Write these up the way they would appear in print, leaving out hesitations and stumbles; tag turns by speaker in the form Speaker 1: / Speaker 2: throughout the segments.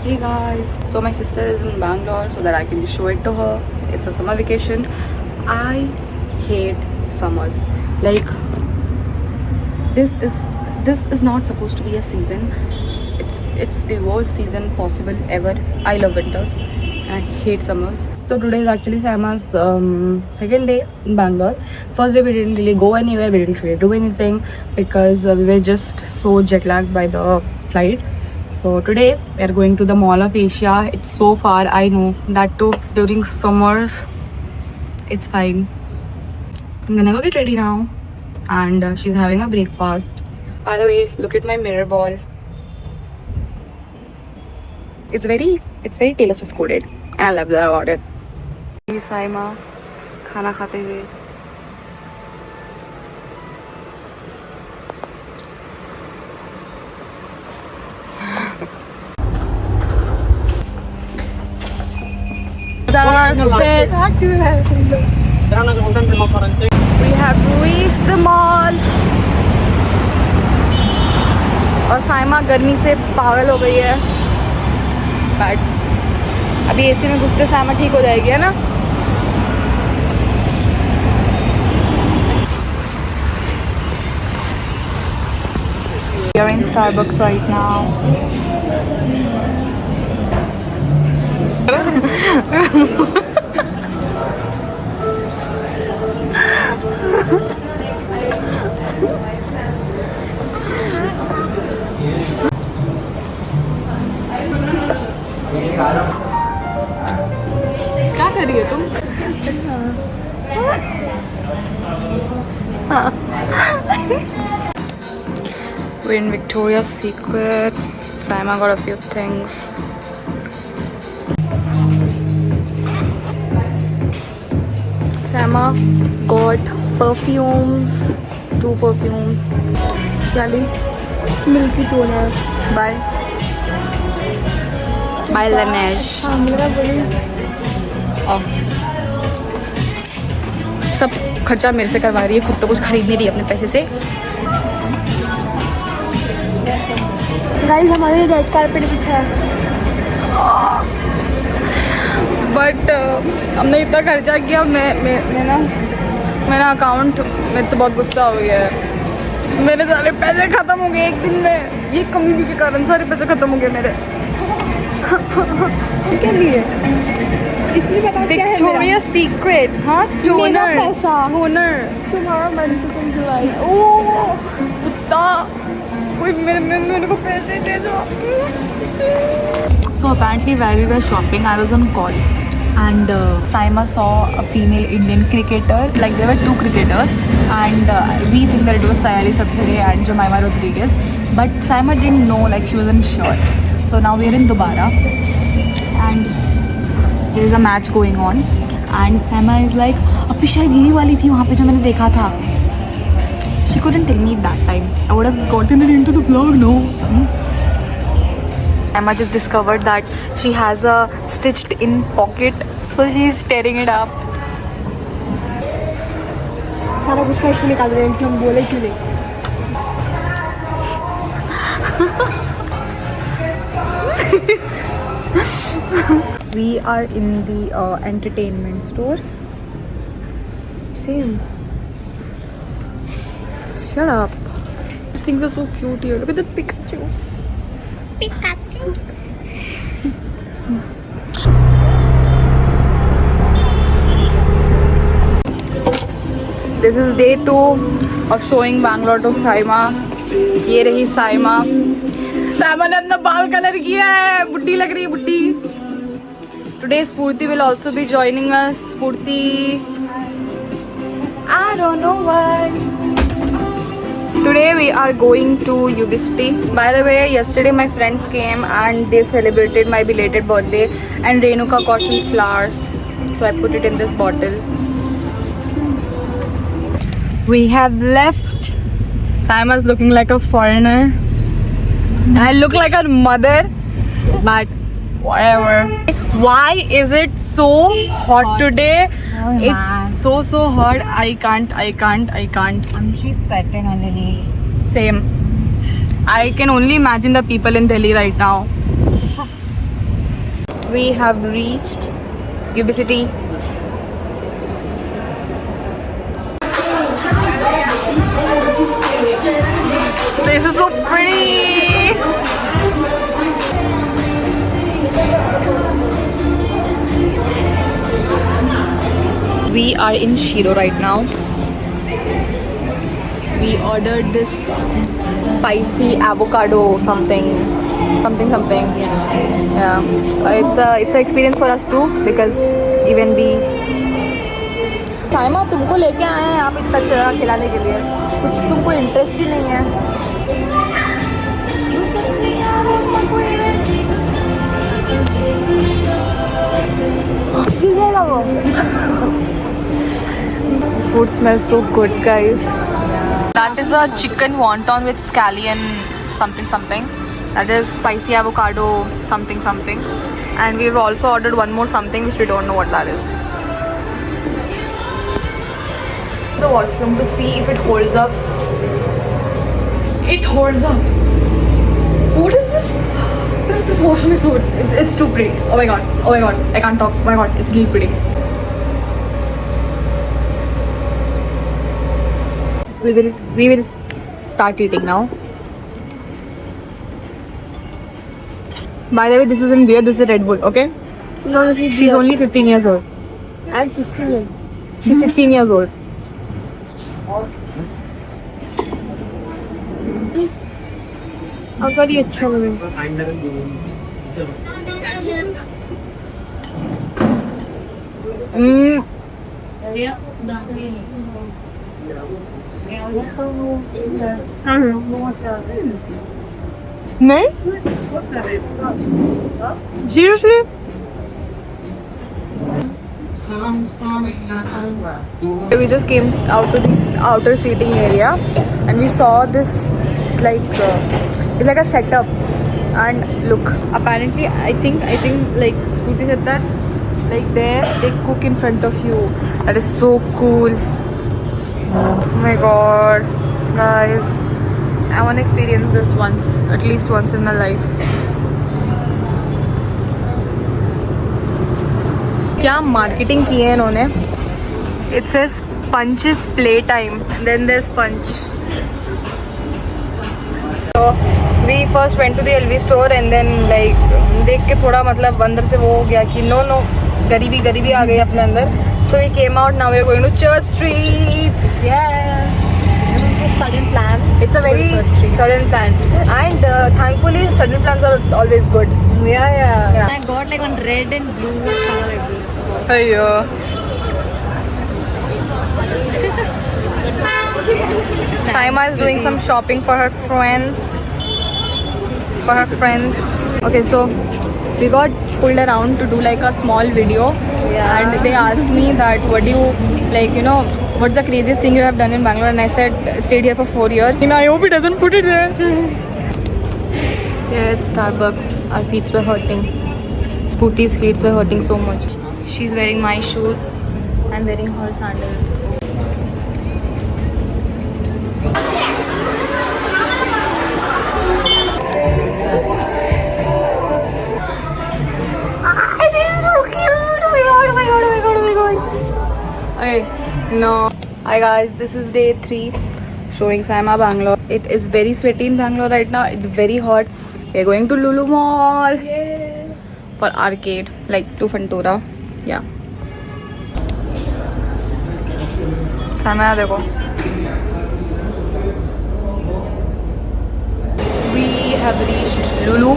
Speaker 1: Hey guys, so my sister is in Bangalore so that I can show it to her. It's a summer vacation. I hate summers. Like this is not supposed to be a season. It's the worst season possible ever. I love winters and I hate summers. So today is actually Sama's second day in Bangalore. First day we didn't really go anywhere. We didn't really do anything because we were just so jet lagged by the flight. So today we are going to the Mall of Asia. It's so far, I know. That too during summers. It's fine. I'm gonna go get ready now. And she's having a breakfast. By the way, look at my mirror ball. It's very Taylor Swift coded. And I love that about it. Saima खाना खाते हुए. We have reached the mall. और साइमा गर्मी से पागल हो गई है. बट अभी एसी में घुसते साइमा ठीक हो जाएगी, है ना? We are in Starbucks right now. क्या कर रही है तुम? We're in Victoria's Secret. Saima got a few things. Saima got perfumes. 2 perfumes. Sally,
Speaker 2: milky toner.
Speaker 1: bye. Bye Lanesh.
Speaker 2: हाँ मेरा बड़ी
Speaker 1: Oh. सब खर्चा मेरे से करवा रही है, खुद तो कुछ खरीद नहीं रही अपने पैसे से.
Speaker 2: गाइस हमारे रेड कारपेट बिछा है.
Speaker 1: बट हमने इतना खर्चा किया. मेरा अकाउंट मेरे से बहुत गुस्सा हो गया है. मेरे सारे पैसे ख़त्म हो गए एक दिन में. ये कम्युनिटी के कारण सारे पैसे ख़त्म हो गए मेरे.
Speaker 2: क्या लिए? इसमें बता क्या है मेरा?
Speaker 1: Victoria secret. हाँ, टोनर.
Speaker 2: पैसा.
Speaker 1: टोनर.
Speaker 2: तुम्हारा मन से तुम चुराई.
Speaker 1: ओह कुत्ता, कोई मेरे को पैसे दे दो. So apparently while we were shopping, I was on call. And Saima saw a female Indian cricketer. Like there were 2 cricketers, and we think that it was Sayali Sathare and Jemima Rodriguez. But Saima didn't know, like she wasn't sure. So now we are in Dubara, and there is a match going on. And Saima is like, "अभी शायद यही वाली थी वहाँ पे जो मैंने देखा था." She couldn't tell me that time. I would have gotten it into the vlog, no. Emma just discovered that she has a stitched in pocket, so she's tearing it up.
Speaker 2: सारा गुस्सा इसमें निकाल रहे हैं कि हम बोले क्यों नहीं.
Speaker 1: We are in the entertainment store. Same. Shut up. Things are so cute here. Look at that Pikachu.
Speaker 2: Pikachu.
Speaker 1: This is day 2 of showing Bangalore to Saima. ये रही साइमा. साइमा ने अपना बाल कलर किया है. बुड्ढी लग रही है, बुड्ढी. Today Spurti will also be joining us. Spurti, I don't know why. Today we are going to UBCity. By the way, yesterday my friends came and they celebrated my belated birthday, and Renuka got me flowers, so I put it in this bottle. We have left. Saima's looking like a foreigner. I look like her mother, but whatever. Why is it so hot today? It's so hot. I can't.
Speaker 2: She's sweating underneath.
Speaker 1: Same. I can only imagine the people in Delhi right now. We have reached UB City. This is so pretty. We are in Shiro right now. We ordered this spicy avocado something. Yeah, it's an experience for us too because even we. Saima तुमको लेके आए हैं यहाँ पे इतना अच्छा खिलाने के लिए, कुछ तुमको इंटरेस्ट ही नहीं है. गिरेगा वो. Food smells so good, guys. That is a chicken wonton with scallion something. That is spicy avocado something. And we've also ordered one more something which we don't know what that is. The washroom to see if it holds up. It holds up. What is this? This washroom is so. It's too pretty. Oh my god. I can't talk. Oh my god, it's really pretty. We will start eating now. By the way, this isn't beer. This is Red Bull. Okay?
Speaker 2: No, this is
Speaker 1: She's only 15 years old.
Speaker 2: I'm 16.
Speaker 1: She's 16 years old.
Speaker 2: अगर ये अच्छा लगे.
Speaker 1: नहीं? Seriously? We just came out to this outer seating area and we saw this like it's like a setup. And look, apparently I think like Spooty said that like there they cook in front of you. That is so cool. Oh my god, guys, I want to experience this once, at least once in my life. क्या marketing की है इन्होंने? It says Punch's Playtime. Then there's Punch. So we first went to the LV store and then like देख के थोड़ा मतलब अंदर से वो हो गया कि no गरीबी आ गई अपने अंदर. So we came out. Now we are going to Church Street.
Speaker 2: Yeah. This is a sudden plan.
Speaker 1: It's a very sudden plan, and thankfully sudden plans are always good.
Speaker 2: Yeah. I got like one red and blue color like this.
Speaker 1: Ayyo. Shaima is doing some shopping for her friends. Okay, so we got pulled around to do like a small video.
Speaker 2: Yeah.
Speaker 1: And they asked me that what do you like, you know, what's the craziest thing you have done in Bangalore? And I said stayed here for 4 years. And I hope he doesn't put it there. Yeah, it's Starbucks. Our feet were hurting. Spooty's feet were hurting so much. She's wearing my shoes. I'm wearing her sandals. Okay, no. Hi guys, this is day 3 showing Saima Bangalore. It is very sweaty in Bangalore right now. It's very hot. We're going to Lulu Mall for arcade, like to Fantora. Yeah. Saima, देखो. We have reached Lulu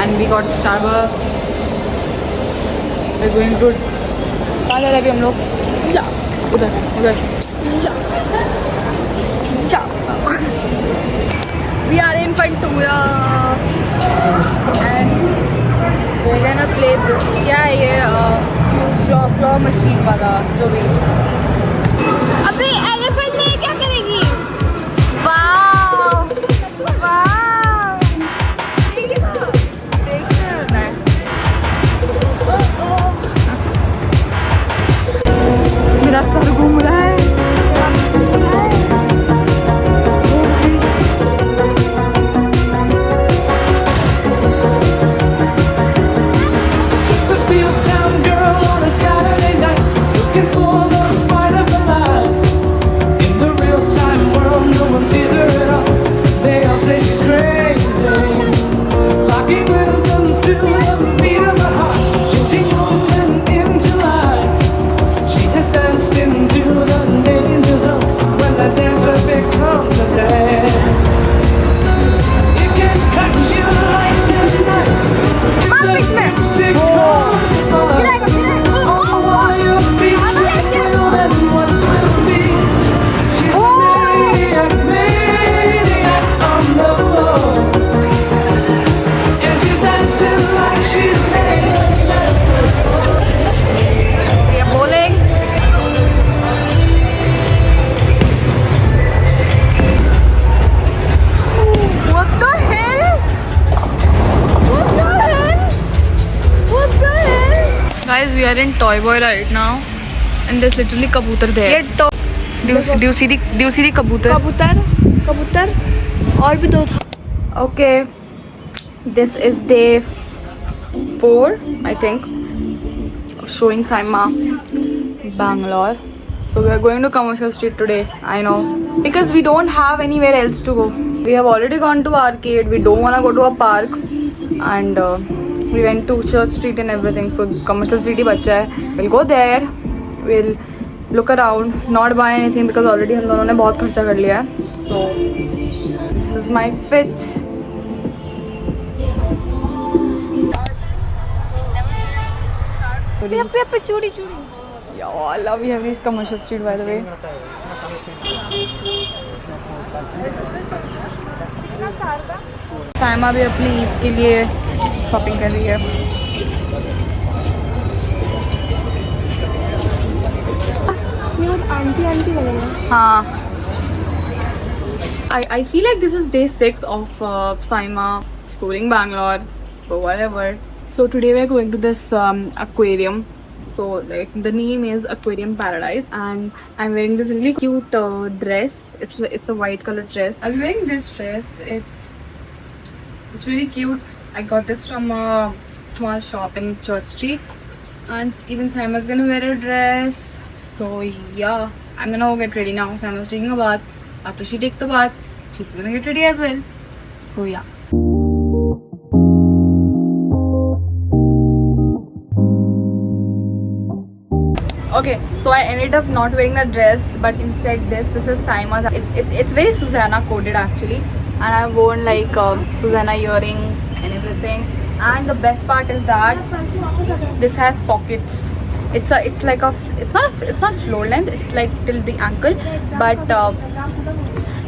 Speaker 1: and we got Starbucks. We're going to. कहाँ जा रहे हैं अभी हम लोग? उधर. We are in Fantura and we're gonna play this. क्या है ये claw machine वाला जो भी. अबे elephant ने क्या करेगी? Wow. मेरा सर घूम रहा है. Guys, we are in Toy Boy right now, and there's literally kabutar there.
Speaker 2: ये top
Speaker 1: Do you see the kabutar?
Speaker 2: कबूतर और भी 2 था.
Speaker 1: Okay, this is day 4, I think, of showing Saima Bangalore. So we are going to Commercial Street today. I know, because we don't have anywhere else to go. We have already gone to arcade. We don't want to go to a park, and we went to Church Street and everything. So Commercial Street ही बच्चा है. We'll go there. We'll look around, not buy anything because already हम दोनों ने बहुत खर्चा कर लिया है. So this is my fit.
Speaker 2: पे चूड़ी.
Speaker 1: Yeah, love, we have reached Commercial Street by the way. Saima भी अपनी ईद के लिए शॉपिंग कर रही है.
Speaker 2: आंटी लगेगा.
Speaker 1: हाँ. I feel like this is day 6 of Saima exploring Bangalore or whatever. So today we are going to this aquarium. So like the name is Aquarium Paradise, and I'm wearing this really cute dress. It's a white color dress. I'm wearing this dress. It's really cute. I got this from a small shop in Church Street, and even Saima's gonna wear a dress. So yeah, I'm gonna go get ready now. Saima's taking a bath. After she takes the bath, she's gonna get ready as well. So yeah. Okay, so I ended up not wearing the dress, but instead this is Saima's. It's very Susanna coded actually, and I've worn like Susanna earrings and everything. And the best part is that this has pockets. It's not floor length. It's like till the ankle, but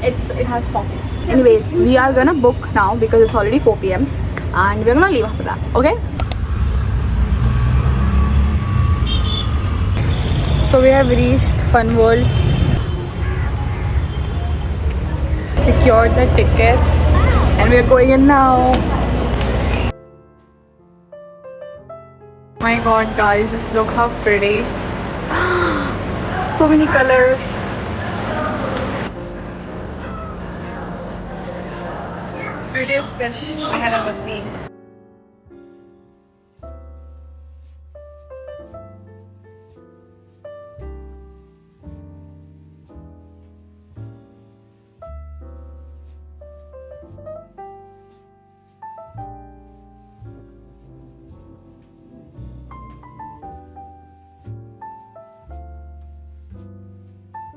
Speaker 1: it has pockets. Anyways, we are gonna book now because it's already 4 p.m. and we're gonna leave after that. Okay. So we have reached Fun World, secured the tickets, and we are going in now. My god guys, just look how pretty. So many colors. Prettiest fish I have ever seen.